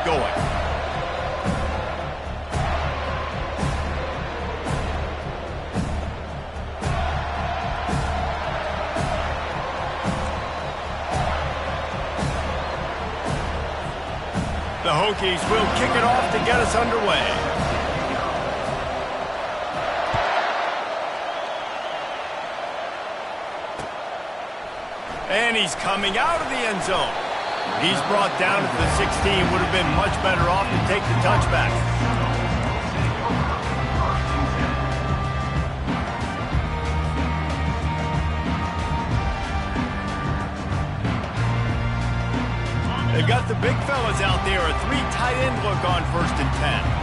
it going. The Hokies will kick it off to get us underway. And he's coming out of the end zone. He's brought down at the 16. Would have been much better off to take the touchback. They've got the big fellas out there. A 3 tight end look on 1st and 10.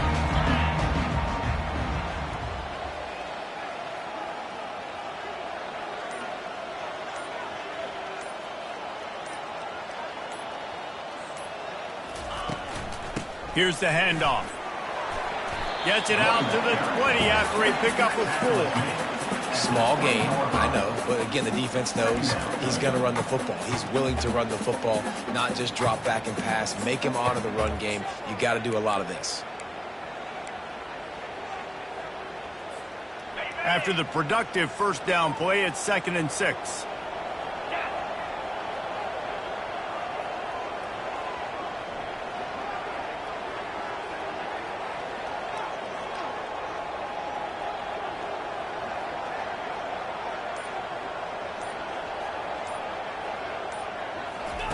Here's the handoff. Gets it out to the 20 after a pickup of 4. Small gain, I know, but again, the defense knows he's going to run the football. He's willing to run the football, not just drop back and pass, make him honor the run game. You got to do a lot of this. After the productive 1st down play, it's 2nd and 6.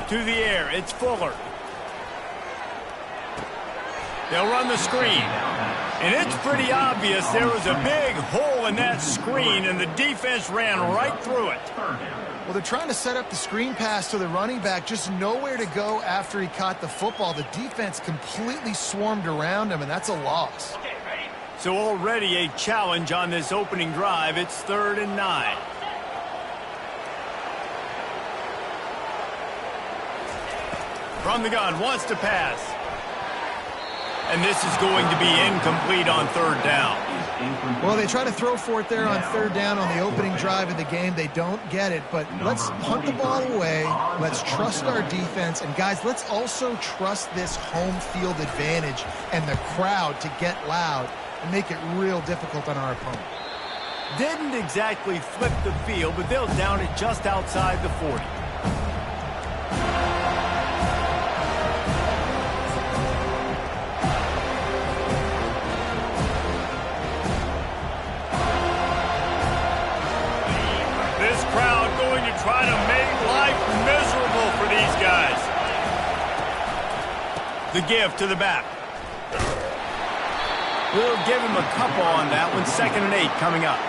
To the air, it's Fuller. They'll run the screen. And it's pretty obvious there was a big hole in that screen, and the defense ran right through it. Well, they're trying to set up the screen pass to the running back, just nowhere to go after he caught the football. The defense completely swarmed around him, and that's a loss. So already a challenge on this opening drive. It's 3rd and 9. From the gun, wants to pass. And this is going to be incomplete on 3rd down. Well, they try to throw for it there on 3rd down on the opening drive of the game. They don't get it, but let's punt the ball away. Let's trust our defense. And, guys, let's also trust this home field advantage and the crowd to get loud and make it real difficult on our opponent. Didn't exactly flip the field, but they'll down it just outside the 40. Try to make life miserable for these guys. The give to the back. We'll give him a couple on that one. 2nd and 8 coming up.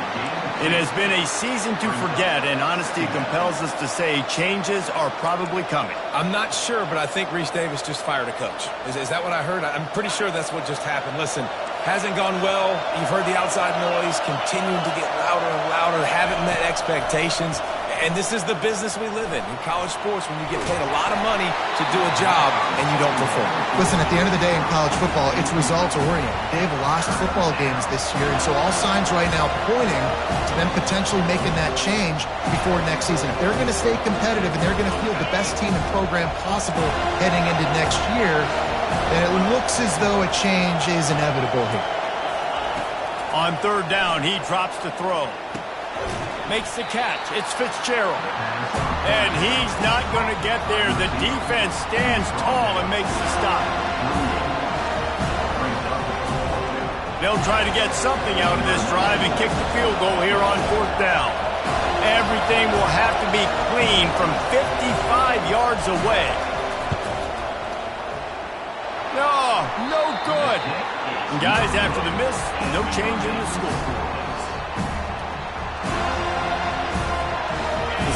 It has been a season to forget, and honesty compels us to say changes are probably coming. I'm not sure, but I think Reese Davis just fired a coach. Is that what I heard? I'm pretty sure that's what just happened. Listen, hasn't gone well. You've heard the outside noise, continuing to get louder and louder, haven't met expectations. And this is the business we live in college sports, when you get paid a lot of money to do a job and you don't perform. Listen, at the end of the day in college football, it's results-oriented. They've lost football games this year, and so all signs right now pointing to them potentially making that change before next season. If they're going to stay competitive and they're going to field the best team and program possible heading into next year, then it looks as though a change is inevitable here. On 3rd down, he drops to throw. Makes the catch. It's Fitzgerald. And he's not going to get there. The defense stands tall and makes the stop. They'll try to get something out of this drive and kick the field goal here on 4th down. Everything will have to be clean from 55 yards away. No good. And guys, after the miss, no change in the score.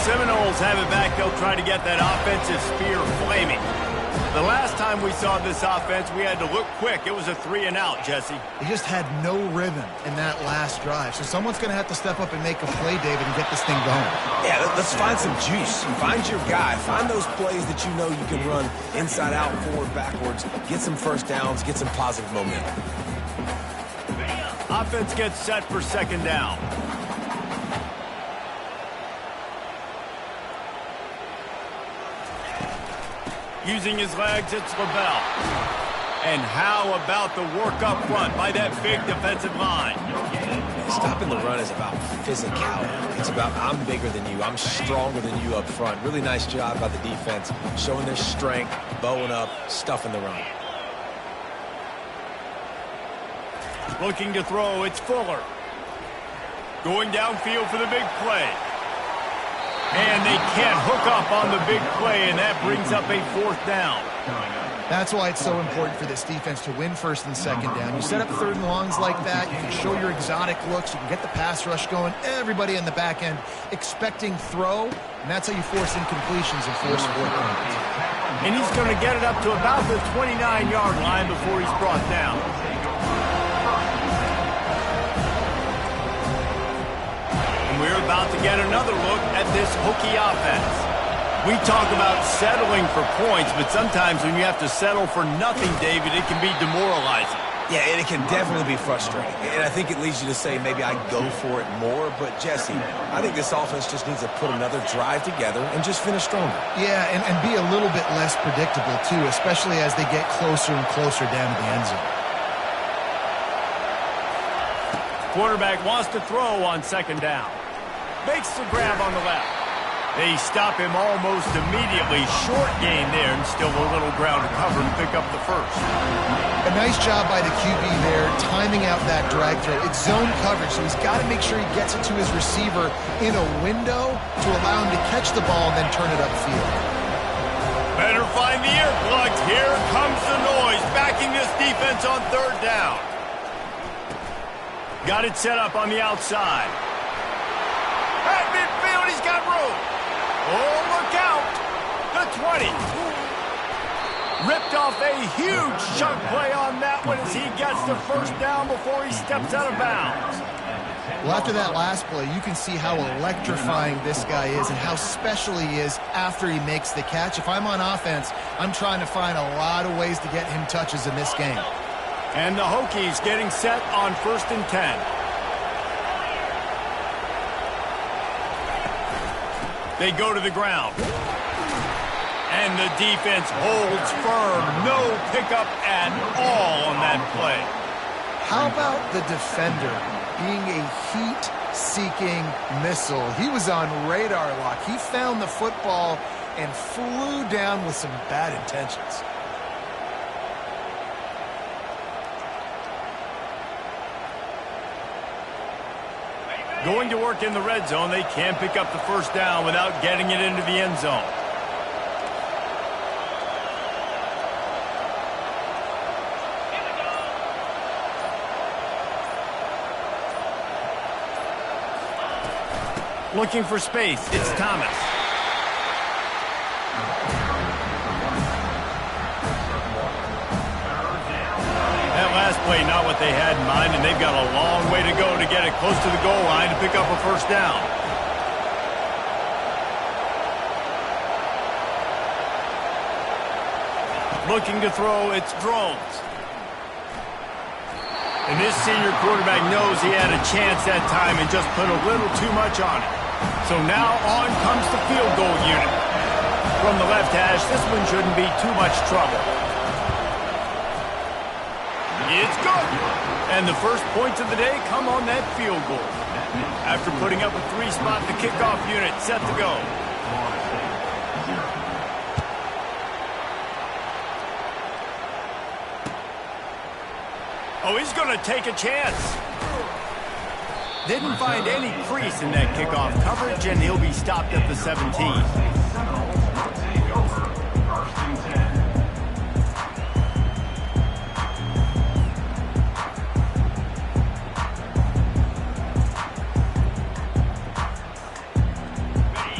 Seminoles have it back. They'll try to get that offensive spear flaming. The last time we saw this offense, we had to look quick. It was a 3-and-out, Jesse. They just had no rhythm in that last drive. So someone's going to have to step up and make a play, David, and get this thing going. Yeah, let's find some juice. Find your guy. Find those plays that you know you can run inside out, forward, backwards. Get some 1st downs. Get some positive momentum. Offense gets set for 2nd down. Using his legs, it's LaBelle. And how about the work up front by that big defensive line? Stopping the run is about physicality. It's about I'm bigger than you. I'm stronger than you up front. Really nice job by the defense, showing their strength, bowing up, stuffing the run. Looking to throw, it's Fuller. Going downfield for the big play. And they can't hook up on the big play, and that brings up a 4th down. That's why it's so important for this defense to win 1st and 2nd down. You set up 3rd and longs like that, you can show your exotic looks, you can get the pass rush going, everybody in the back end expecting throw, and that's how you force incompletions and force 4 points. And he's going to get it up to about the 29-yard line before he's brought down. And we're about to get another look at this Hokie offense. We talk about settling for points, but sometimes when you have to settle for nothing, David, it can be demoralizing. Yeah, and it can definitely be frustrating. And I think it leads you to say maybe I go for it more. But, Jesse, I think this offense just needs to put another drive together and just finish stronger. Yeah, and be a little bit less predictable, too, especially as they get closer and closer down to the end zone. Quarterback wants to throw on 2nd down. Makes the grab on the left. They stop him almost immediately. Short gain there, and still a little ground to cover to pick up the 1st. A nice job by the QB there, timing out that drag throw. It's zone coverage, so he's got to make sure he gets it to his receiver in a window to allow him to catch the ball and then turn it upfield. Better find the earplugs. Here comes the noise, backing this defense on 3rd down. Got it set up on the outside. At midfield, he's got room. Oh, look out. The 20. Ripped off a huge chunk play on that one as he gets the 1st down before he steps out of bounds. Well, after that last play, you can see how electrifying this guy is and how special he is after he makes the catch. If I'm on offense, I'm trying to find a lot of ways to get him touches in this game. And the Hokies getting set on 1st and 10. They go to the ground. And the defense holds firm. No pickup at all on that play. How about the defender being a heat-seeking missile? He was on radar lock. He found the football and flew down with some bad intentions. Going to work in the red zone, they can't pick up the 1st down without getting it into the end zone. Looking for space, it's Thomas. That last play, not what they had in mind, and they've got a long way to go to get it close to the goal line to pick up a 1st down. Looking to throw, it's Drones. And this senior quarterback knows he had a chance that time and just put a little too much on it. So now on comes the field goal unit. From the left hash, this one shouldn't be too much trouble. It's good. And the first points of the day come on that field goal. After putting up a 3-spot, the kickoff unit set to go. Oh, he's going to take a chance. Didn't find any crease in that kickoff coverage, and he'll be stopped at the 17.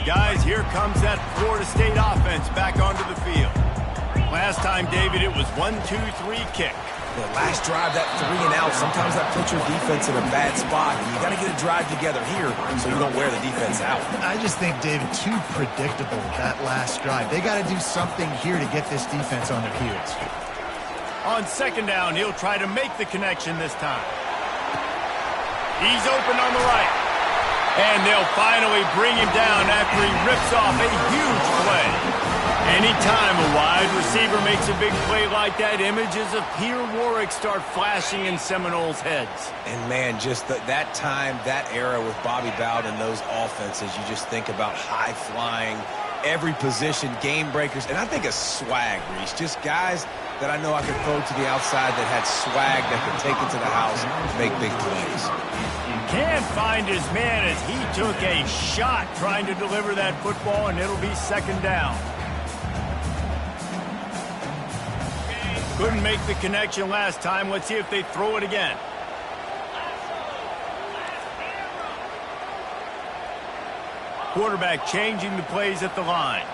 Guys, here comes that Florida State offense back onto the field. Last time, David, it was 1-2-3 kick. The last drive, that 3 and out, sometimes that puts your defense in a bad spot. And you got to get a drive together here so you don't wear the defense out. I just think, David, too predictable, that last drive. They got to do something here to get this defense on their heels. On 2nd down, he'll try to make the connection this time. He's open on the right. And they'll finally bring him down after he rips off a huge play. Anytime a wide receiver makes a big play like that, images of Peter Warwick start flashing in Seminoles' heads. And, man, just that time, that era with Bobby Bowden and those offenses, you just think about high-flying, every position, game breakers, and I think of swag, Reese. Just guys that I know I could throw to the outside that had swag that could take it to the house and make big plays. Can't find his man as he took a shot trying to deliver that football, and it'll be second down. Couldn't make the connection last time. Let's see if they throw it again. Quarterback changing the plays at the line.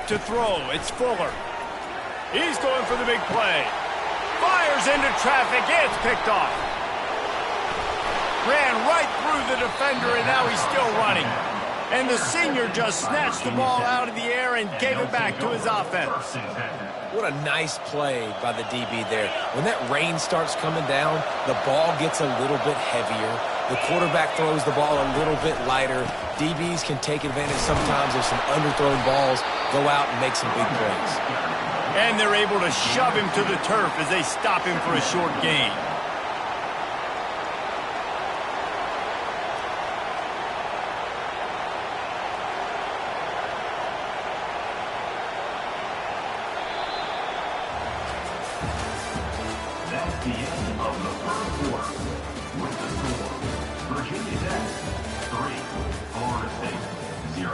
To throw, it's Fuller. He's going for the big play. Fires into traffic. It's picked off. Ran right through the defender, and now he's still running. And the senior just snatched the ball out of the air and gave it back to his offense. What a nice play by the DB there. When that rain starts coming down, the ball gets a little bit heavier. The quarterback throws the ball a little bit lighter. DBs can take advantage sometimes of some underthrown balls, go out and make some big plays. And they're able to shove him to the turf as they stop him for a short gain. That's the end of the first quarter. With the score, Virginia Tech 3, Florida State 0.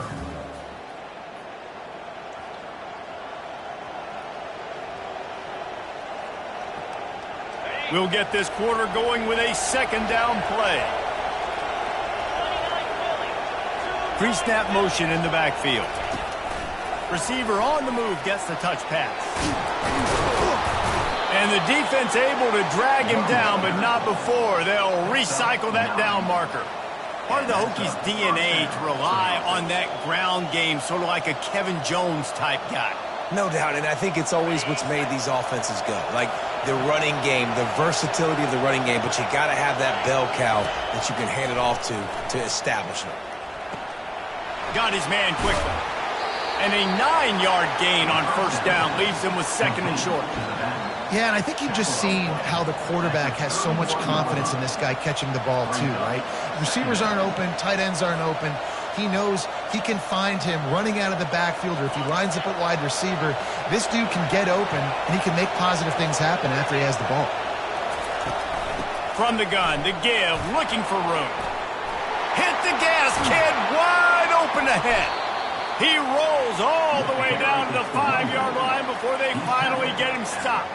We'll get this quarter going with a second down play. Pre-snap motion in the backfield. Receiver on the move gets the touch pass. And the defense able to drag him down, but not before. They'll recycle that down marker. Part of the Hokies' DNA to rely on that ground game, sort of like a Kevin Jones type guy. No doubt, and I think it's always what's made these offenses go. Like the running game, the versatility of the running game, but you got to have that bell cow that you can hand it off to establish it. Got his man quickly. And a 9-yard gain on first down leaves him with second and short. Yeah, and I think you've just seen how the quarterback has so much confidence in this guy catching the ball too, right? Receivers aren't open, tight ends aren't open. He knows he can find him running out of the backfield, or if he lines up at wide receiver, this dude can get open, and he can make positive things happen after he has the ball. From the gun, the give, looking for room. Hit the gas, kid, wide open ahead. He rolls all the way down to the 5-yard line before they finally get him stopped.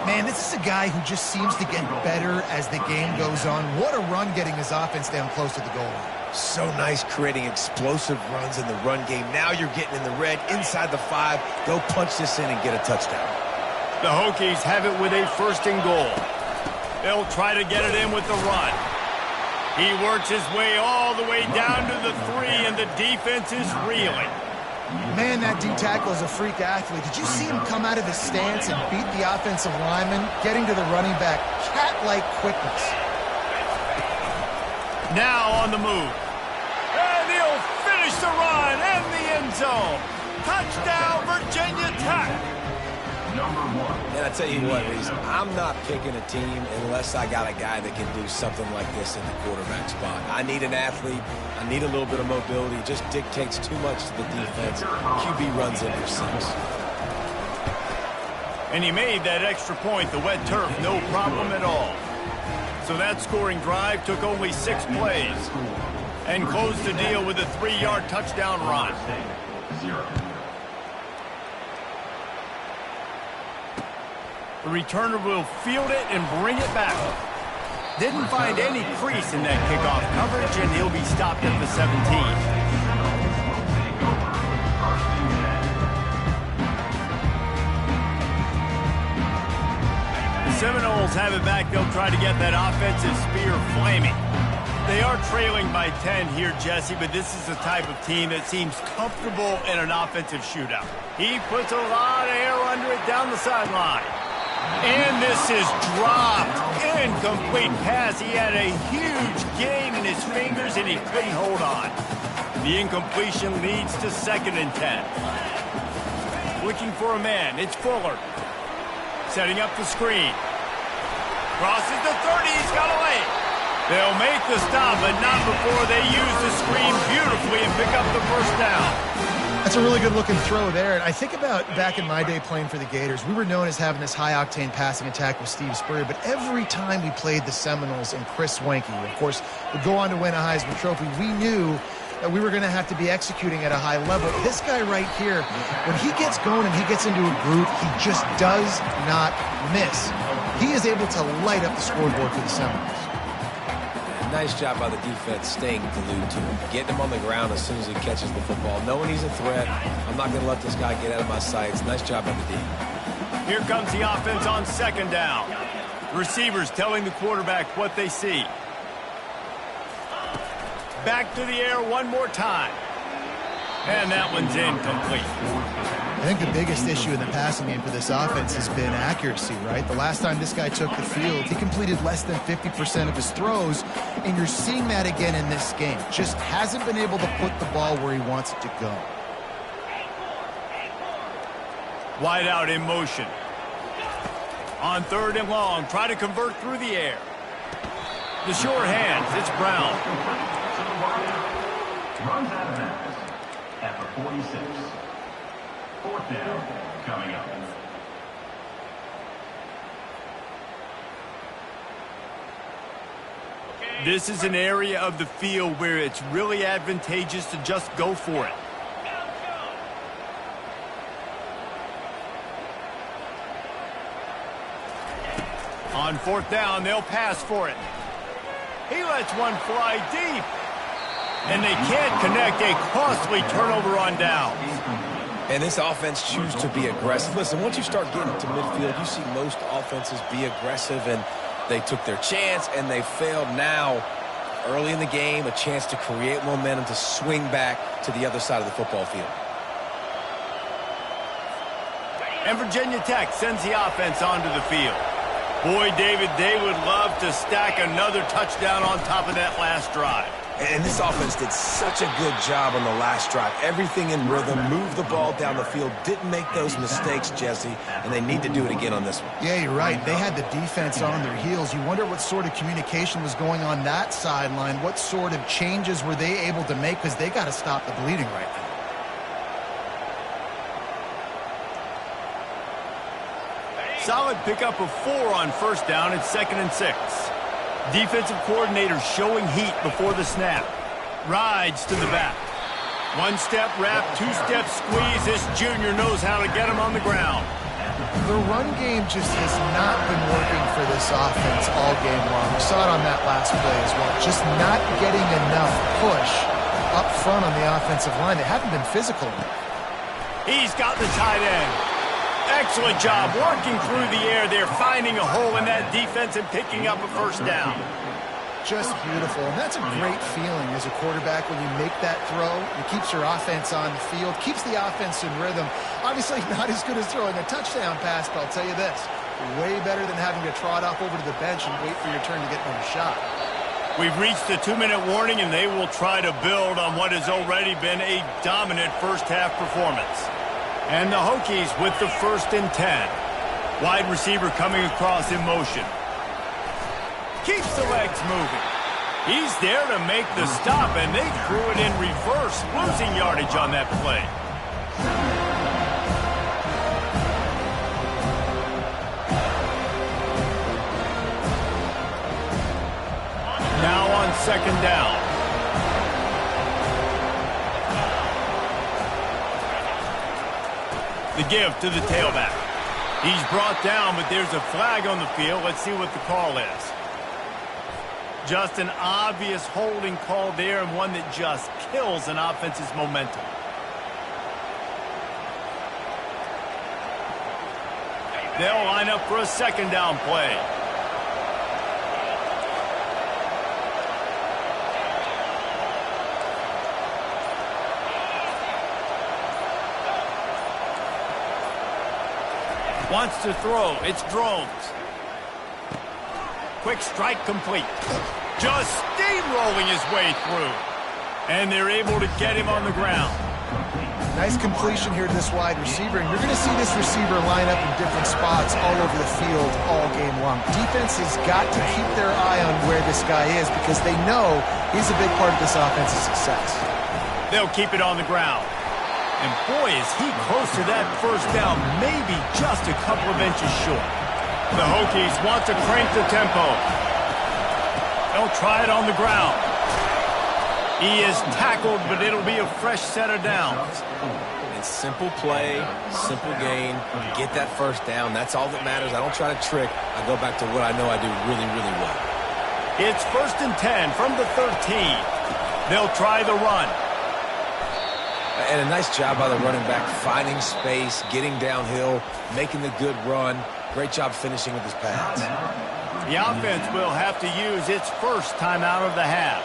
Man, this is a guy who just seems to get better as the game goes on. What a run getting his offense down close to the goal line. So nice creating explosive runs in the run game. Now you're getting in the red, inside the 5. Go punch this in and get a touchdown. The Hokies have it with a first and goal. They'll try to get it in with the run. He works his way all the way down to the 3, and the defense is reeling. Man, that D-tackle is a freak athlete. Did you see him come out of his stance and beat the offensive lineman, getting to the running back? Cat-like quickness. Now on the move. And he'll finish the run in the end zone. Touchdown, Virginia Tech. And I tell you what, Reese, I'm not picking a team unless I got a guy that can do something like this in the quarterback spot. I need an athlete. I need a little bit of mobility. It just dictates too much to the defense. QB runs into 6. And he made that extra point, the wet turf, no problem at all. So that scoring drive took only 6 plays and closed the deal with a 3-yard touchdown run. The returner will field it and bring it back. Didn't find any crease in that kickoff coverage, and he'll be stopped at the 17. The Seminoles have it back. They'll try to get that offensive spear flaming. They are trailing by 10 here, Jesse, but this is the type of team that seems comfortable in an offensive shootout. He puts a lot of air under it down the sideline. And this is dropped. Incomplete pass. He had a huge gain in his fingers, and he couldn't hold on. The incompletion leads to 2nd and 10. Looking for a man. It's Fuller. Setting up the screen. Crosses the 30. He's got away. They'll make the stop, but not before they use the screen beautifully and pick up the first down. That's a really good-looking throw there. And I think about back in my day playing for the Gators, we were known as having this high-octane passing attack with Steve Spurrier, but every time we played the Seminoles and Chris Swanky, of course, would go on to win a Heisman Trophy, we knew that we were going to have to be executing at a high level. This guy right here, when he gets going and he gets into a groove, he just does not miss. He is able to light up the scoreboard for the Seminoles. Nice job by the defense staying glued to him, getting him on the ground as soon as he catches the football, knowing he's a threat. I'm not going to let this guy get out of my sights. Nice job by the D. Here comes the offense on 2nd down. Receivers telling the quarterback what they see. Back to the air one more time. And that one's incomplete. I think the biggest issue in the passing game for this offense has been accuracy, right? The last time this guy took the field, he completed less than 50% of his throws, and you're seeing that again in this game. Just hasn't been able to put the ball where he wants it to go. Wide out in motion. On 3rd and long, try to convert through the air. The short hands, it's Brown. Runs out of bounds at the 46. 4th down coming up. This is an area of the field where it's really advantageous to just go for it. On 4th down, they'll pass for it. He lets one fly deep. And they can't connect. A costly turnover on downs. And this offense chooses to be aggressive. Listen, once you start getting to midfield, you see most offenses be aggressive, and they took their chance, and they failed. Now, early in the game, a chance to create momentum to swing back to the other side of the football field. And Virginia Tech sends the offense onto the field. Boy, David, they would love to stack another touchdown on top of that last drive. And this offense did such a good job on the last drive. Everything in rhythm, moved the ball down the field, didn't make those mistakes, Jesse, and they need to do it again on this one. Yeah, you're right. They had the defense on their heels. You wonder what sort of communication was going on that sideline. What sort of changes were they able to make, because they got to stop the bleeding right now. Solid pickup of 4 on 1st down. It's 2nd and 6. Defensive coordinator showing heat before the snap. Rides to the back. 1-step wrap, 2-step squeeze. This junior knows how to get him on the ground. The run game just has not been working for this offense all game long. We saw it on that last play as well. Just not getting enough push up front on the offensive line. They haven't been physical enough. He's got the tight end. Excellent job working through the air there, finding a hole in that defense and picking up a 1st down. Just beautiful. And that's a great feeling as a quarterback when you make that throw. It keeps your offense on the field, keeps the offense in rhythm. Obviously not as good as throwing a touchdown pass, but I'll tell you this, way better than having to trot off over to the bench and wait for your turn to get another shot. We've reached the 2-minute warning, and they will try to build on what has already been a dominant first-half performance. And the Hokies with the 1st and 10. Wide receiver coming across in motion. Keeps the legs moving. He's there to make the stop, and they threw it in reverse, losing yardage on that play. Now on 2nd down. The give to the tailback. He's brought down, but there's a flag on the field. Let's see what the call is. Just an obvious holding call there, and one that just kills an offense's momentum. They'll line up for a 2nd down play. Wants to throw. It's Drones. Quick strike complete. Just steamrolling his way through. And they're able to get him on the ground. Nice completion here to this wide receiver, and you're going to see this receiver line up in different spots all over the field all game long. Defense has got to keep their eye on where this guy is because they know he's a big part of this offense's success. They'll keep it on the ground. And boy, is he close to that first down, maybe just a couple of inches short. The Hokies want to crank the tempo. They'll try it on the ground. He is tackled, but it'll be a fresh set of downs. It's simple play, simple gain. Get that first down. That's all that matters. I don't try to trick. I go back to what I know I do really, really well. It's 1st and 10 from the 13. They'll try the run. And a nice job by the running back, finding space, getting downhill, making the good run. Great job finishing with his pass. The offense will have to use its first timeout of the half.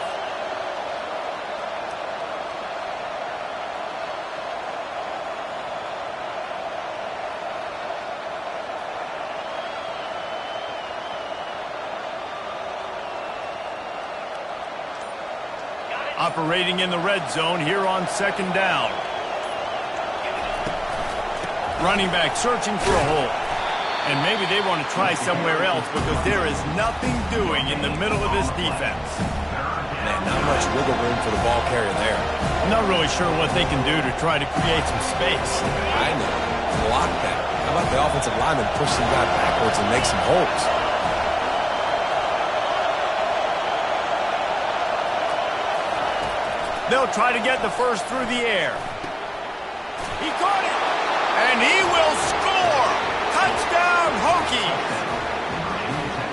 Operating in the red zone here on 2nd down. Running back searching for a hole. And maybe they want to try somewhere else because there is nothing doing in the middle of this defense. Man, not much wiggle room for the ball carrier there. I'm not really sure what they can do to try to create some space. I know. Block that. How about the offensive lineman push some guy backwards and make some holes? They'll try to get the first through the air. He caught it! And he will score! Touchdown, Hokies!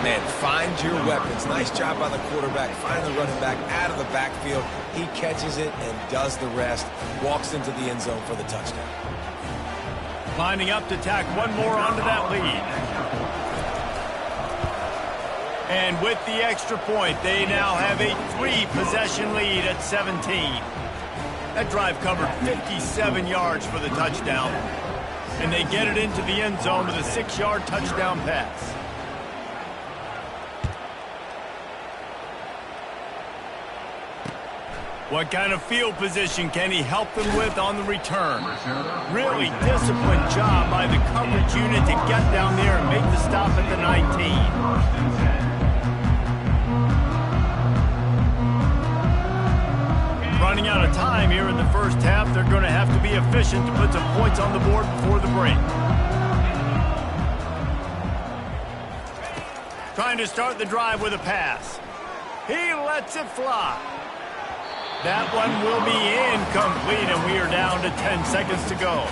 Man, find your weapons. Nice job by the quarterback. Find the running back out of the backfield. He catches it and does the rest. Walks into the end zone for the touchdown. Lining up to tack one more onto that lead. And with the extra point, they now have a 3-possession lead at 17. That drive covered 57 yards for the touchdown. And they get it into the end zone with a 6-yard touchdown pass. What kind of field position can he help them with on the return? Really disciplined job by the coverage unit to get down there and make the stop at the 19. Running out of time here in the first half. They're going to have to be efficient to put some points on the board before the break. Trying to start the drive with a pass. He lets it fly. That one will be incomplete, and we are down to 10 seconds to go.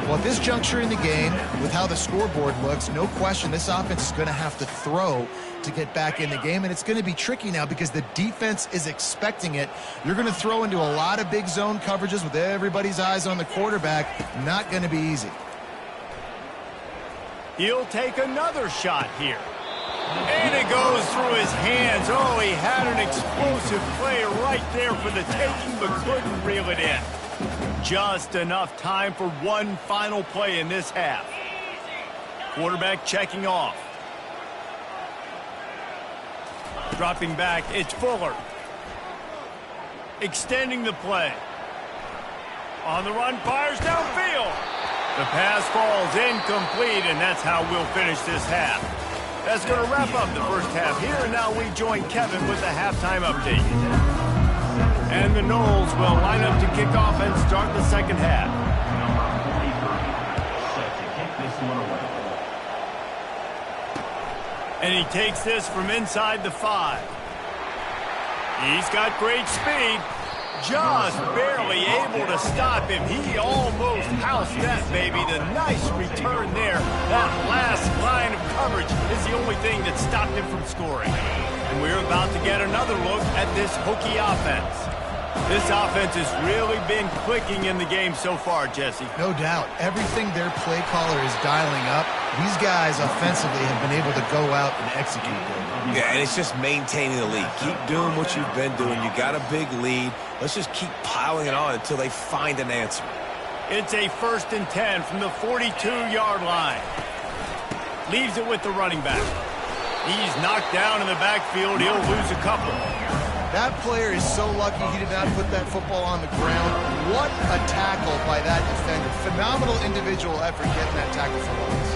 Well, at this juncture in the game, with how the scoreboard looks, no question this offense is going to have to throw to get back in the game, and it's going to be tricky now because the defense is expecting it. You're going to throw into a lot of big zone coverages with everybody's eyes on the quarterback. Not going to be easy. He'll take another shot here. And it goes through his hands. Oh, he had an explosive play right there for the taking, but couldn't reel it in. Just enough time for one final play in this half. Quarterback checking off. Dropping back, it's Fuller. Extending the play. On the run, fires downfield. The pass falls incomplete, and that's how we'll finish this half. That's going to wrap up the first half here, and now we join Kevin with the halftime update. And the Noles will line up to kick off and start the second half. And he takes this from inside the 5. He's got great speed. Just barely able to stop him. He almost housed that baby. The nice return there. That last line of coverage is the only thing that stopped him from scoring. And we're about to get another look at this Hokie offense. This offense has really been clicking in the game so far, Jesse. No doubt. Everything their play caller is dialing up, these guys offensively have been able to go out and execute. Yeah, and it's just maintaining the lead. Keep doing what you've been doing. You got a big lead. Let's just keep piling it on until they find an answer. It's a 1st and 10 from the 42-yard line. Leaves it with the running back. He's knocked down in the backfield. He'll lose a couple. That player is so lucky he did not put that football on the ground. What a tackle by that defender. Phenomenal individual effort getting that tackle for loss.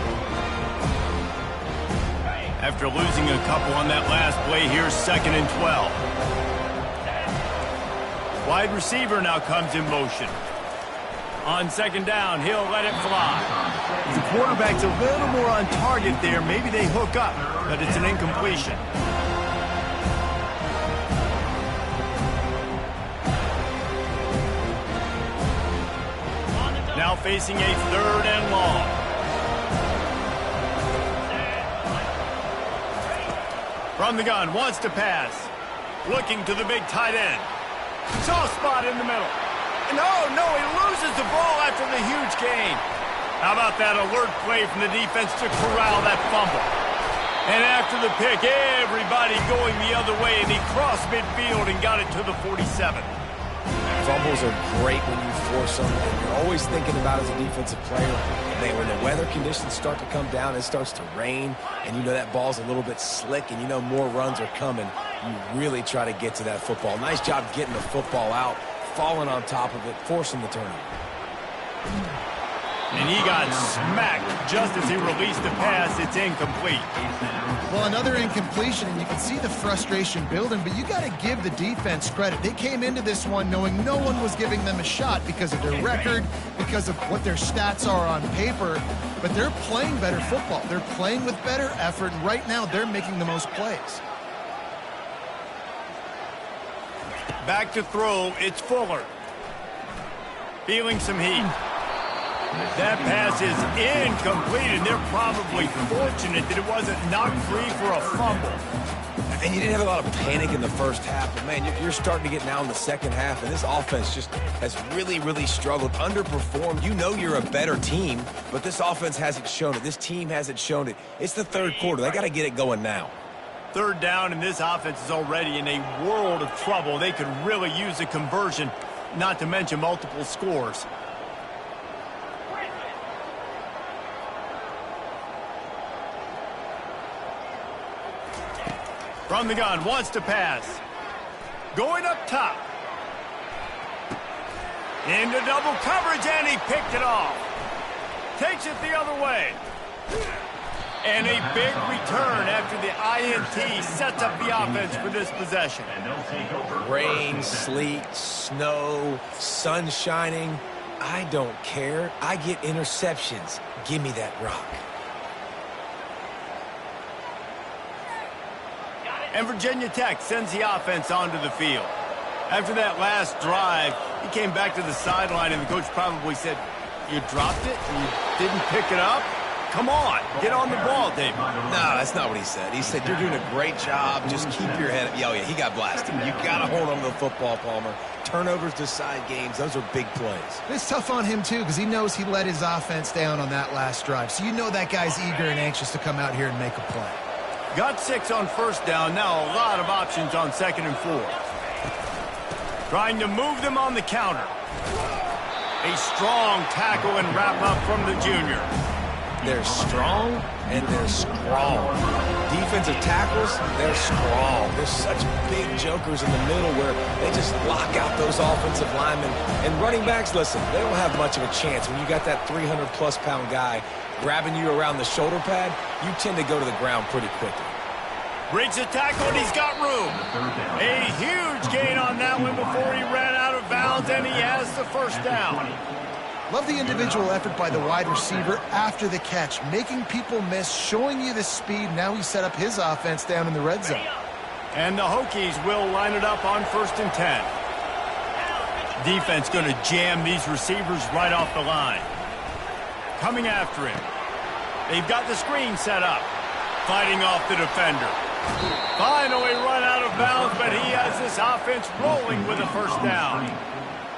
After losing a couple on that last play, here's 2nd and 12. Wide receiver now comes in motion. On 2nd down, he'll let it fly. The quarterback's a little more on target there. Maybe they hook up, but it's an incompletion. Now facing a 3rd and long. From the gun, wants to pass. Looking to the big tight end. Soft spot in the middle. And oh, no, he loses the ball after the huge gain. How about that alert play from the defense to corral that fumble? And after the pick, everybody going the other way, and he crossed midfield and got it to the 47. Fumbles are great when you force them, and you're always thinking about as a defensive player, man, when the weather conditions start to come down, it starts to rain, and you know that ball's a little bit slick, and you know more runs are coming, you really try to get to that football. Nice job getting the football out, falling on top of it, forcing the turnover. And he got smacked just as he released the pass. It's incomplete. Well, another incompletion, and you can see the frustration building, but you got to give the defense credit. They came into this one knowing no one was giving them a shot because of their record, because of what their stats are on paper, but they're playing better football. They're playing with better effort, and right now they're making the most plays. Back to throw, it's Fuller. Feeling some heat. That pass is incomplete, and they're probably fortunate that it wasn't knocked free for a fumble. And you didn't have a lot of panic in the first half, but, man, you're starting to get now in the second half, and this offense just has really, really struggled, underperformed. You know you're a better team, but this offense hasn't shown it. This team hasn't shown it. It's the third quarter. They got to get it going now. 3rd down, and this offense is already in a world of trouble. They could really use a conversion, not to mention multiple scores. From the gun, wants to pass. Going up top. Into double coverage, and he picked it off. Takes it the other way. And a big return after the INT sets up the offense for this possession. Rain, sleet, snow, sun shining. I don't care. I get interceptions. Give me that rock. And Virginia Tech sends the offense onto the field. After that last drive, he came back to the sideline, and the coach probably said, "You dropped it? You didn't pick it up? Come on, get on the ball, David." No, that's not what he said. He said, "You're doing a great job. Just keep your head up." Oh, yeah, he got blasted. You got to hold on to the football, Palmer. Turnovers decide games. Those are big plays. It's tough on him, too, because he knows he let his offense down on that last drive. So you know that guy's eager and anxious to come out here and make a play. Got 6 on 1st down. Now a lot of options on 2nd and 4. Trying to move them on the counter. A strong tackle and wrap up from the junior. They're strong and they're strong. Defensive tackles, they're strong. They're such big jokers in the middle where they just lock out those offensive linemen. And running backs, listen, they don't have much of a chance. When you got that 300-plus pound guy grabbing you around the shoulder pad, you tend to go to the ground pretty quickly. Breaks a tackle, and he's got room. A huge gain on that one before he ran out of bounds, and he has the 1st down. Love the individual effort by the wide receiver after the catch, making people miss, showing you the speed. Now he set up his offense down in the red zone. And the Hokies will line it up on 1st and 10. Defense going to jam these receivers right off the line. Coming after him. They've got the screen set up. Fighting off the defender. Finally run out of bounds, but he has this offense rolling with a 1st down.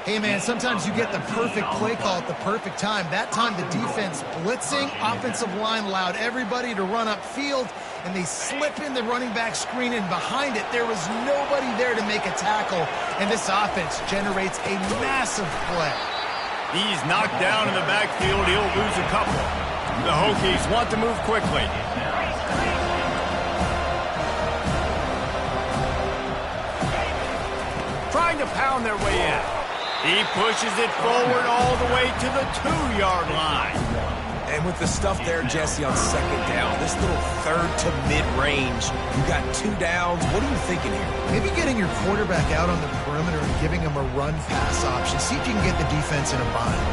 Hey, man, sometimes you get the perfect play call at the perfect time. That time the defense blitzing, offensive line allowed everybody to run upfield, and they slip in the running back screen, and behind it there was nobody there to make a tackle, and this offense generates a massive play. He's knocked down in the backfield. He'll lose a couple. The Hokies want to move quickly. trying to pound their way in. He pushes it forward all the way to the 2-yard line. And with the stuff there, Jesse, on second down, this little third to mid-range, you got 2 downs. What are you thinking here? Maybe getting your quarterback out on the perimeter and giving him a run-pass option. See if you can get the defense in a bind.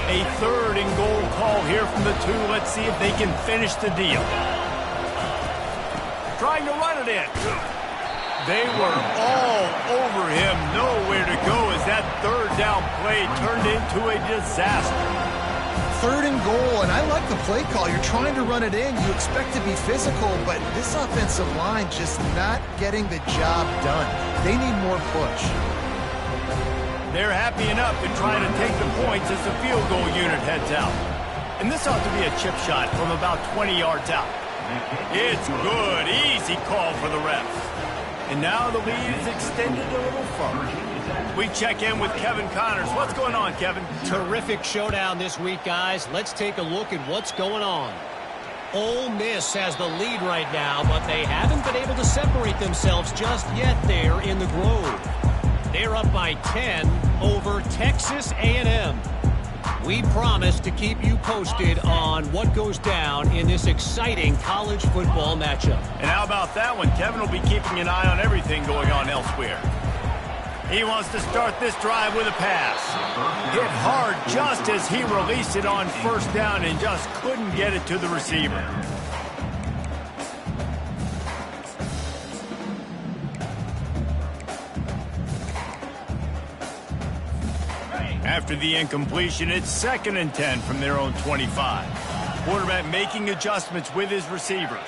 A 3rd and goal call here from the 2. Let's see if they can finish the deal. Trying to run it in. They were all over him. Nowhere to go as that 3rd down play turned into a disaster. 3rd and goal, and I like the play call. You're trying to run it in. You expect to be physical, but this offensive line just not getting the job done. They need more push. They're happy enough to try to take the points as the field goal unit heads out. And this ought to be a chip shot from about 20 yards out. It's good. Easy call for the refs. And now the lead is extended a little further. We check in with Kevin Connors. What's going on, Kevin? Terrific showdown this week, guys. Let's take a look at what's going on. Ole Miss has the lead right now, but they haven't been able to separate themselves just yet there in the Grove. They're up by 10 over Texas A&M. We promise to keep you posted on what goes down in this exciting college football matchup. And how about that one? Kevin will be keeping an eye on everything going on elsewhere. He wants to start this drive with a pass. Hit hard just as he released it on 1st down and just couldn't get it to the receiver. After the incompletion, it's 2nd and 10 from their own 25. Quarterback making adjustments with his receivers.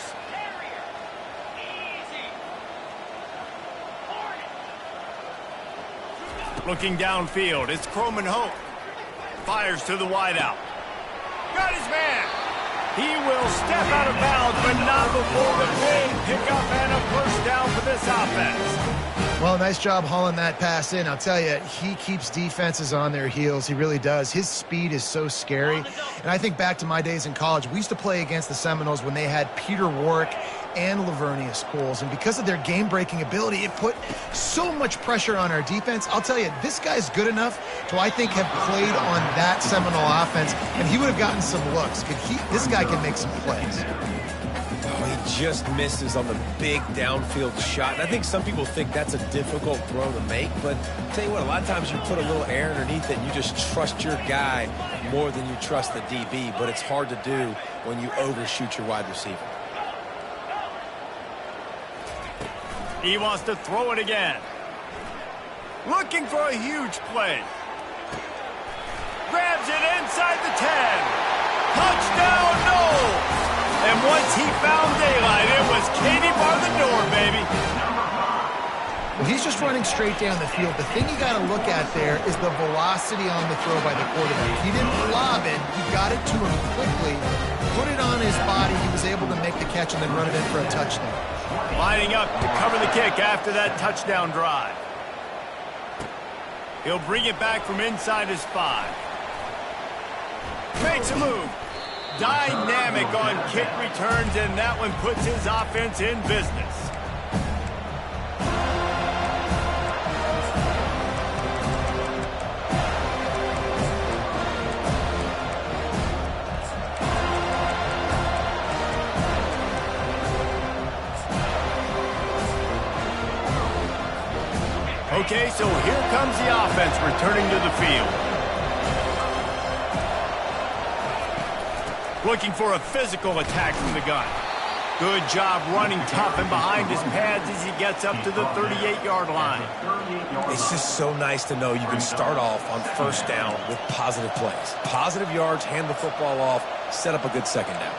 Looking downfield, it's Croman Hope. Fires to the wideout. Got his man. He will step out of bounds, but not before the big pickup and a first down for this offense. Well, nice job hauling that pass in. I'll tell you, he keeps defenses on their heels. He really does. His speed is so scary. And I think back to my days in college. We used to play against the Seminoles when they had Peter Warrick and Lavernius Coles. And because of their game-breaking ability, it put so much pressure on our defense. I'll tell you, this guy's good enough to, I think, have played on that Seminole offense, and he would have gotten some looks. This guy can make some plays. He just misses on the big downfield shot. And I think some people think that's a difficult throw to make, but I'll tell you what, a lot of times you put a little air underneath it and you just trust your guy more than you trust the DB, but it's hard to do when you overshoot your wide receiver. He wants to throw it again. Looking for a huge play. Grabs it inside the 10. Touchdown, no! And once he found daylight, it was Katie bar the door, baby. Well, he's just running straight down the field. The thing you got to look at there is the velocity on the throw by the quarterback. He didn't lob it. He got it to him quickly, put it on his body. He was able to make the catch and then run it in for a touchdown. Lining up to cover the kick after that touchdown drive. He'll bring it back from inside his 5. Makes a move. Dynamic on kick returns, and that one puts his offense in business. Okay, so here comes the offense returning to the field. Looking for a physical attack from the gun. Good job running tough and behind his pads as he gets up to the 38-yard line. It's just so nice to know you can start off on 1st down with positive plays. Positive yards, hand the football off, set up a good 2nd down.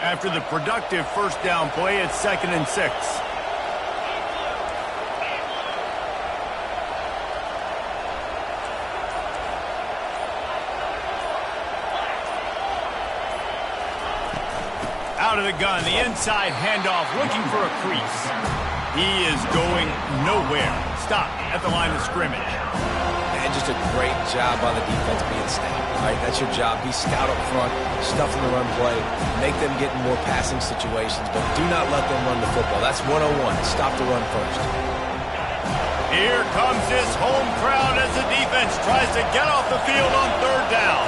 After the productive 1st down play, it's 2nd and 6. Out of the gun, the inside handoff, looking for a crease. He is going nowhere. Stop at the line of scrimmage. And just a great job by the defense being stout. All right, that's your job. Be stout up front, stuff in the run play, make them get in more passing situations, but do not let them run the football. That's 101. Stop the run first. Here comes his home crowd as the defense tries to get off the field on third down.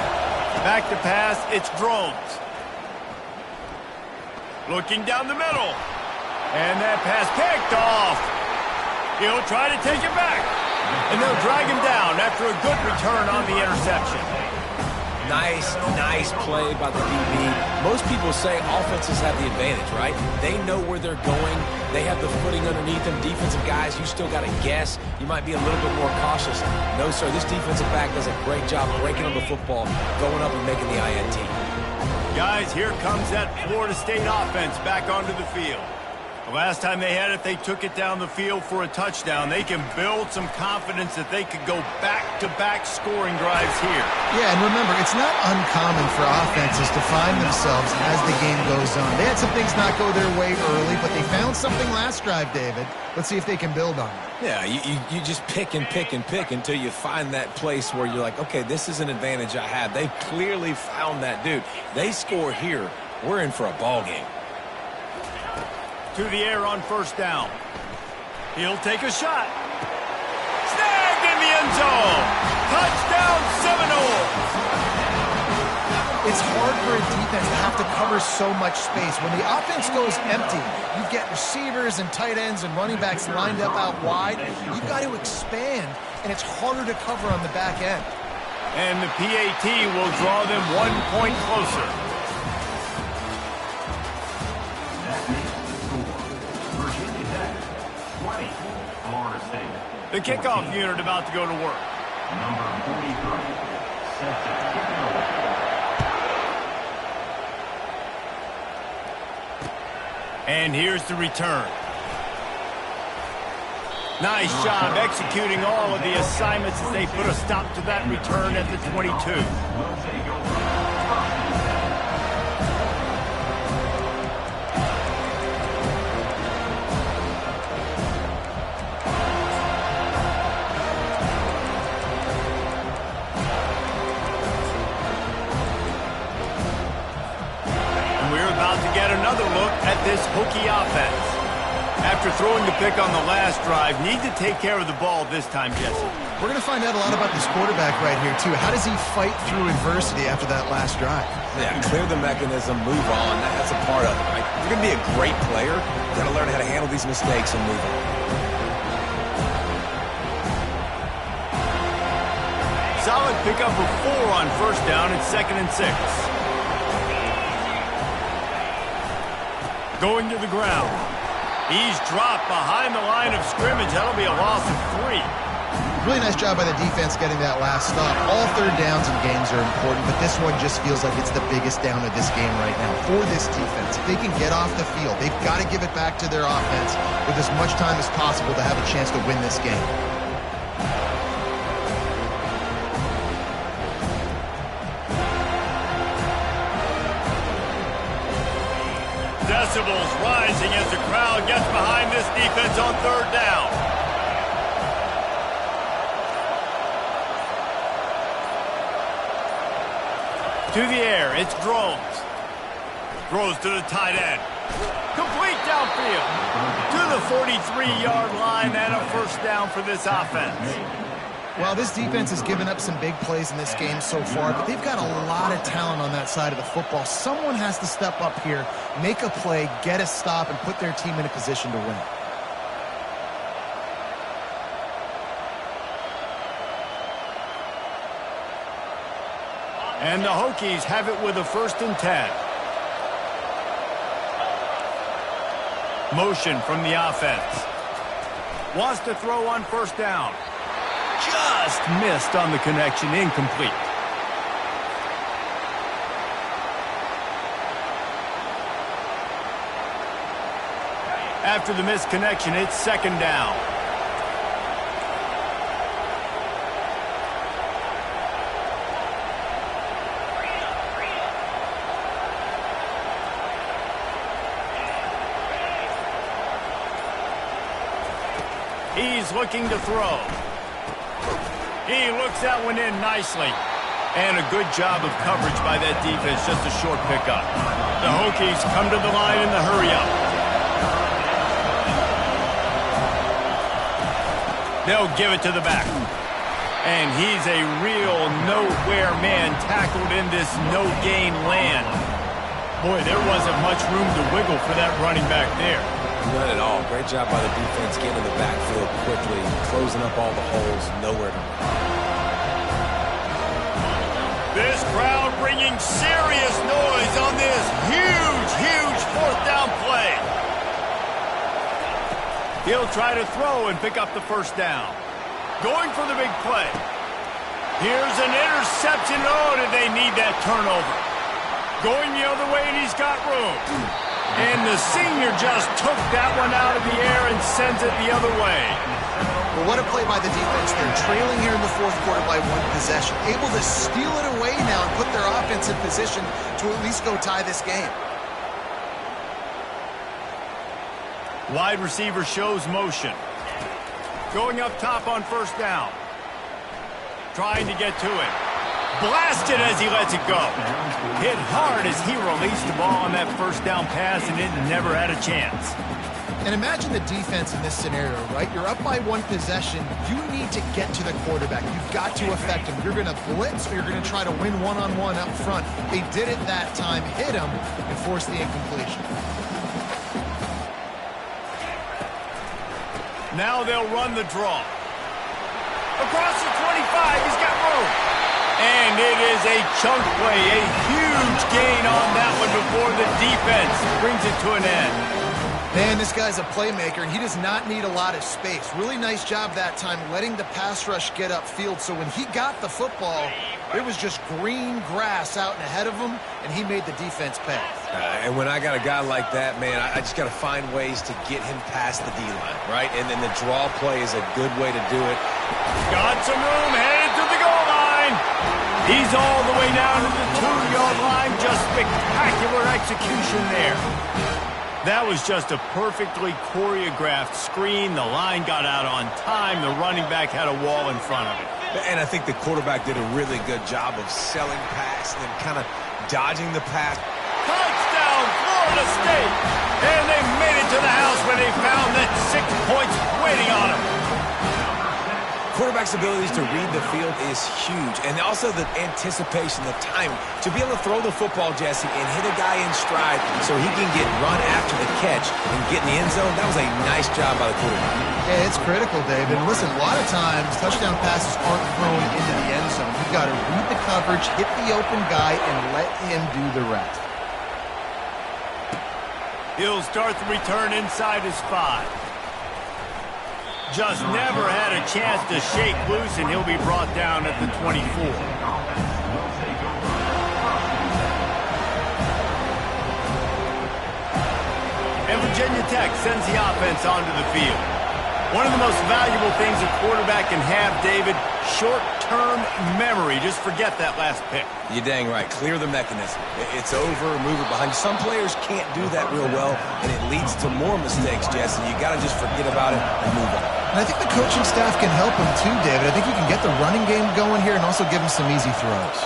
Back to pass, it's Drones. Looking down the middle. And that pass picked off. He'll try to take it back. And they'll drag him down after a good return on the interception. Nice play by the DB. Most people say offenses have the advantage, right? They know where they're going. They have the footing underneath them. Defensive guys, you still got to guess. You might be a little bit more cautious. No, sir, this defensive back does a great job breaking on the football, going up and making the INT. Guys, here comes that Florida State offense back onto the field. The last time they had it, they took it down the field for a touchdown. They can build some confidence that they could go back-to-back scoring drives here. Yeah, and remember, it's not uncommon for offenses to find themselves as the game goes on. They had some things not go their way early, but they found something last drive, David. Let's see if they can build on it. Yeah, you just pick and pick and pick until you find that place where you're like, okay, this is an advantage I have. They clearly found that, dude. They score here, we're in for a ball game. To the air on first down. He'll take a shot. Snagged in the end zone. Touchdown, Seminoles. It's hard for a defense to have to cover so much space. When the offense goes empty, you get receivers and tight ends and running backs lined up out wide. You've got to expand, and it's harder to cover on the back end. And the PAT will draw them 1 point closer. The kickoff unit about to go to work. Number 43, set to kick it away. And here's the return. Nice job executing all of the assignments as they put a stop to that return at the 22. Will take over. Another look at this Hokie offense. After throwing the pick on the last drive, need to take care of the ball this time, Jesse. We're going to find out a lot about this quarterback right here, too. How does he fight through adversity after that last drive? Yeah, clear the mechanism, move on. That's a part of it, right? If you're going to be a great player, you got to learn how to handle these mistakes and move on. Solid pickup of 4 on first down and 2nd and 6. Going to the ground. He's dropped behind the line of scrimmage. That'll be a loss of 3. Really nice job by the defense getting that last stop. All third downs in games are important, but this one just feels like it's the biggest down of this game right now for this defense. If they can get off the field, they've got to give it back to their offense with as much time as possible to have a chance to win this game. Decibels rising as the crowd gets behind this defense on third down. To the air, it's Drones. Throws to the tight end. Complete downfield. To the 43-yard line and a first down for this offense. Well, this defense has given up some big plays in this game so far, but they've got a lot of talent on that side of the football. Someone has to step up here, make a play, get a stop, and put their team in a position to win. And the Hokies have it with a 1st and 10. Motion from the offense. Wants to throw on first down. Just missed on the connection, incomplete. After the missed connection, it's 2nd down. He's looking to throw. He looks that one in nicely. And a good job of coverage by that defense, just a short pickup. The Hokies come to the line in the hurry-up. They'll give it to the back. And he's a real nowhere man tackled in this no-gain land. Boy, there wasn't much room to wiggle for that running back there. None at all. Great job by the defense getting in the backfield quickly, closing up all the holes, nowhere to run. This crowd bringing serious noise on this huge, huge fourth down play. He'll try to throw and pick up the first down. Going for the big play. Here's an interception. Oh, did they need that turnover? Going the other way, and he's got room. And the senior just took that one out of the air and sends it the other way. Well, what a play by the defense. They're trailing here in the fourth quarter by one possession. Able to steal it away now and put their offense in position to at least go tie this game. Wide receiver shows motion. Going up top on first down. Trying to get to it. Blasted as he lets it go. Hit hard as he released the ball on that first down pass, and it never had a chance. And imagine the defense in this scenario, right? You're up by one possession. You need to get to the quarterback. You've got to affect him. You're going to blitz, or you're going to try to win one-on-one up front. They did it that time, hit him, and forced the incompletion. Now they'll run the draw. Across the 25, he's got room. And it is a chunk play, a huge gain on that one before the defense brings it to an end. Man, this guy's a playmaker, and he does not need a lot of space. Really nice job that time letting the pass rush get upfield. So when he got the football, there was just green grass out and ahead of him, and he made the defense pay. And when I got a guy like that, man, I just got to find ways to get him past the D-line, right? And then the draw play is a good way to do it. Got some room, headed to the goal line. He's all the way down to the 2-yard line. Just spectacular execution there. That was just a perfectly choreographed screen. The line got out on time. The running back had a wall in front of it. And I think the quarterback did a really good job of selling pass and then kind of dodging the pass. Touchdown, Florida State! And they made it to the house when they found that 6 points waiting on them. Quarterback's abilities to read the field is huge. And also the anticipation, the timing. To be able to throw the football, Jesse, and hit a guy in stride so he can get run after the catch and get in the end zone, that was a nice job by the quarterback. Yeah, it's critical, David. And listen, a lot of times, touchdown passes aren't thrown into the end zone. You've got to read the coverage, hit the open guy, and let him do the rest. He'll start the return inside his 5. Just never had a chance to shake loose, and he'll be brought down at the 24. And Virginia Tech sends the offense onto the field. One of the most valuable things a quarterback can have, David, short-term memory. Just forget that last pick. You're dang right. Clear the mechanism. It's over, move it behind you. Some players can't do that real well, and it leads to more mistakes, Jesse. You got to just forget about it and move on. And I think the coaching staff can help him too, David. I think you can get the running game going here and also give him some easy throws.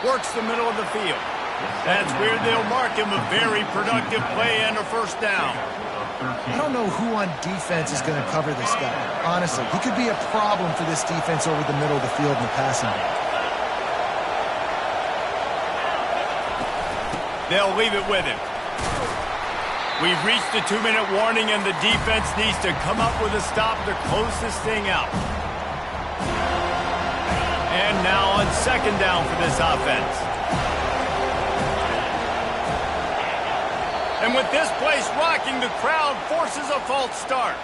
Works the middle of the field. That's where they'll mark him a very productive play and a first down. I don't know who on defense is going to cover this guy. Honestly, he could be a problem for this defense over the middle of the field in the passing game. They'll leave it with him. We've reached the 2-minute warning, and the defense needs to come up with a stop to close this thing out. And now on second down for this offense. And with this place rocking, the crowd forces a false start.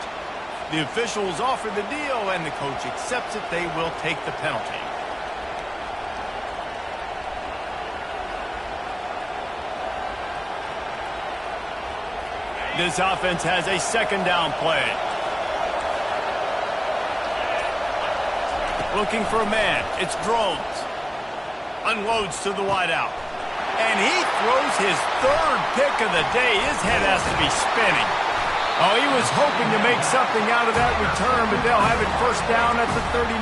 The officials offer the deal, and the coach accepts it. They will take the penalty. This offense has a second down play. Looking for a man. It's Drones. Unloads to the wideout. And he throws his third pick of the day. His head has to be spinning. Oh, he was hoping to make something out of that return, but they'll have it first down at the 39.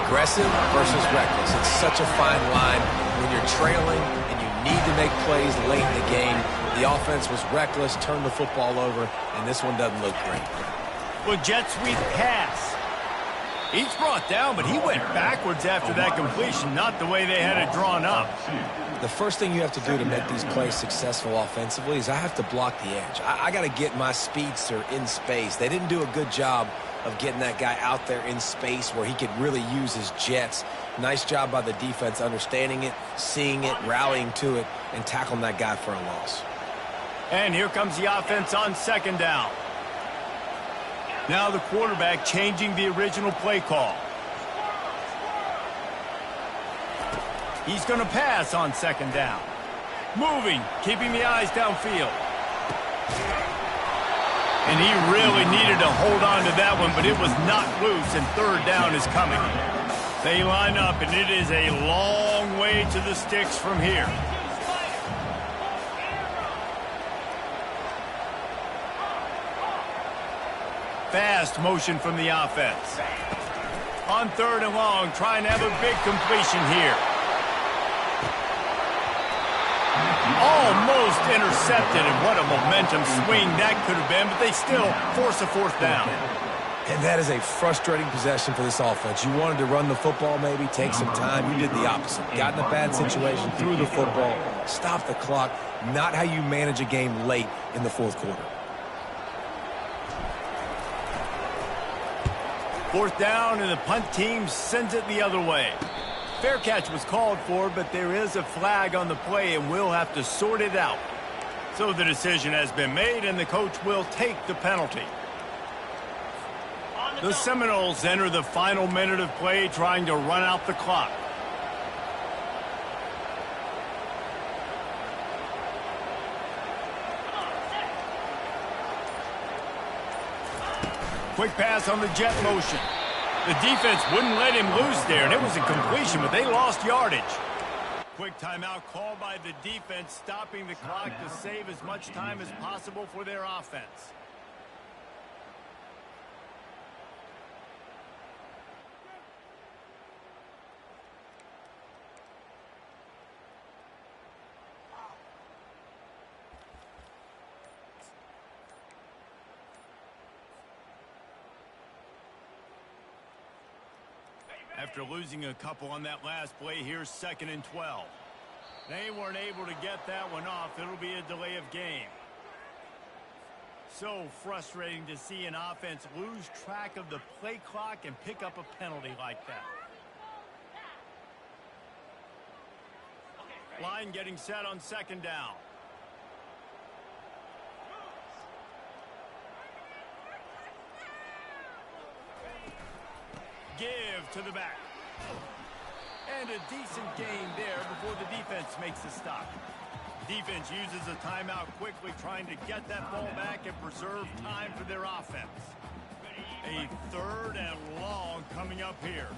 Aggressive versus reckless. It's such a fine line when you're trailing and you need to make plays late in the game. The offense was reckless, turned the football over, and this one doesn't look great. Well, jet sweep pass. He's brought down, but he went backwards after that completion, not the way they had it drawn up. The first thing you have to do to make these plays successful offensively is I have to block the edge. I got to get my speedster in space. They didn't do a good job of getting that guy out there in space where he could really use his jets. Nice job by the defense understanding it, seeing it, rallying to it, and tackling that guy for a loss. And here comes the offense on second down. Now the quarterback changing the original play call. He's going to pass on second down. Moving, keeping the eyes downfield. And he really needed to hold on to that one, but it was not loose, and third down is coming. They line up, and it is a long way to the sticks from here. Fast motion from the offense. On third and long, trying to have a big completion here. Almost intercepted, and what a momentum swing that could have been, but they still force a fourth down. And that is a frustrating possession for this offense. You wanted to run the football, maybe take some time. You did the opposite. Got in a bad situation, threw the football, stopped the clock. Not how you manage a game late in the fourth quarter. Fourth down, and the punt team sends it the other way. Fair catch was called for, but there is a flag on the play, and we'll have to sort it out. So the decision has been made, and the coach will take the penalty. The Seminoles enter the final minute of play, trying to run out the clock. Quick pass on the jet motion. The defense wouldn't let him loose there, and it was a completion, but they lost yardage. Quick timeout called by the defense, stopping the clock to save as much time as possible for their offense. After losing a couple on that last play, here's 2nd and 12. They weren't able to get that one off. It'll be a delay of game. So frustrating to see an offense lose track of the play clock and pick up a penalty like that. Line getting set on second down. Give to the back. And a decent gain there before the defense makes the stop. Defense uses a timeout quickly, trying to get that ball back and preserve time for their offense. A third and long coming up here.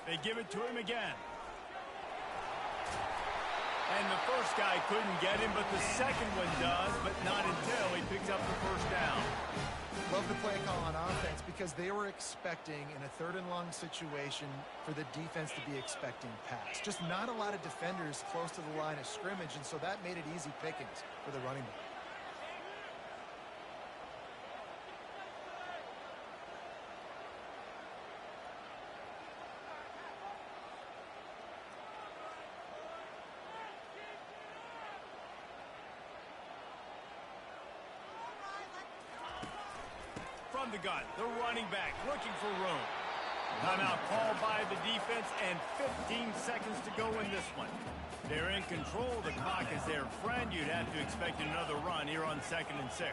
They give it to him again. And the first guy couldn't get him, but the second one does, but not until he picks up the first down. Love the play call on offense because they were expecting in a third and long situation for the defense to be expecting pass. Just not a lot of defenders close to the line of scrimmage, and so that made it easy pickings for the running back. From the gun, the running back looking for room. Timeout called by the defense, and 15 seconds to go in this one. They're in control. The clock is their friend. You'd have to expect another run here on 2nd and 6.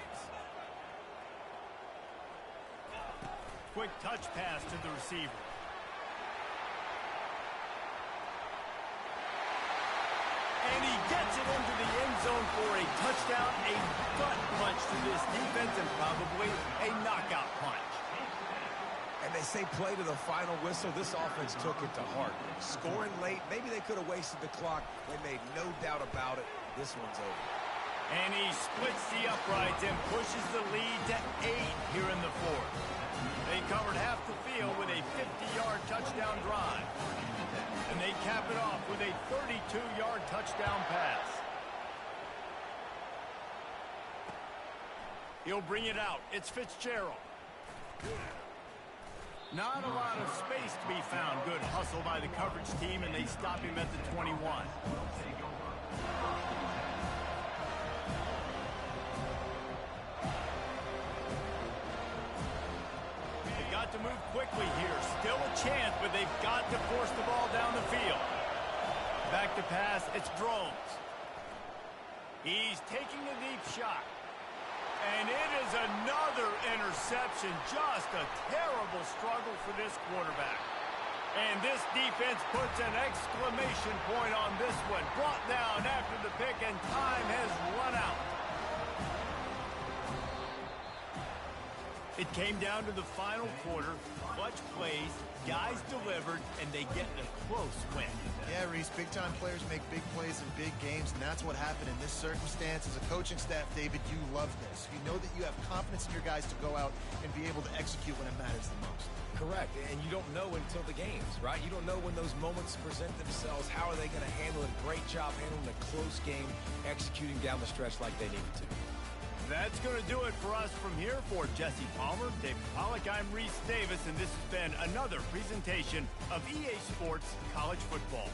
Quick touch pass to the receiver. And he gets it into the end zone for a touchdown, a gut punch to this defense, and probably a knockout punch. And they say play to the final whistle. This offense took it to heart. Scoring late, maybe they could have wasted the clock. They made no doubt about it. This one's over. And he splits the uprights and pushes the lead to 8 here in the fourth. They covered half the field with a 50-yard touchdown drive. And they cap it off with a 32-yard touchdown pass. He'll bring it out. It's Fitzgerald. Not a lot of space to be found. Good hustle by the coverage team, and they stop him at the 21. They got to move quickly here. Still a chance, but they've got to force the ball down the field. Back to pass, it's Drones. He's taking a deep shot. And it is another interception. Just a terrible struggle for this quarterback. And this defense puts an exclamation point on this one. Brought down after the pick, and time has run out. It came down to the final quarter. Clutch plays, guys delivered, and they get a close win. Yeah, Reese, big-time players make big plays in big games, and that's what happened in this circumstance. As a coaching staff, David, you love this. You know that you have confidence in your guys to go out and be able to execute when it matters the most. Correct, and you don't know until the games, right? You don't know when those moments present themselves. How are they going to handle it? Great job handling a close game, executing down the stretch like they needed to. That's going to do it for us from here. For Jesse Palmer, David Pollack, I'm Reese Davis, and this has been another presentation of EA Sports College Football.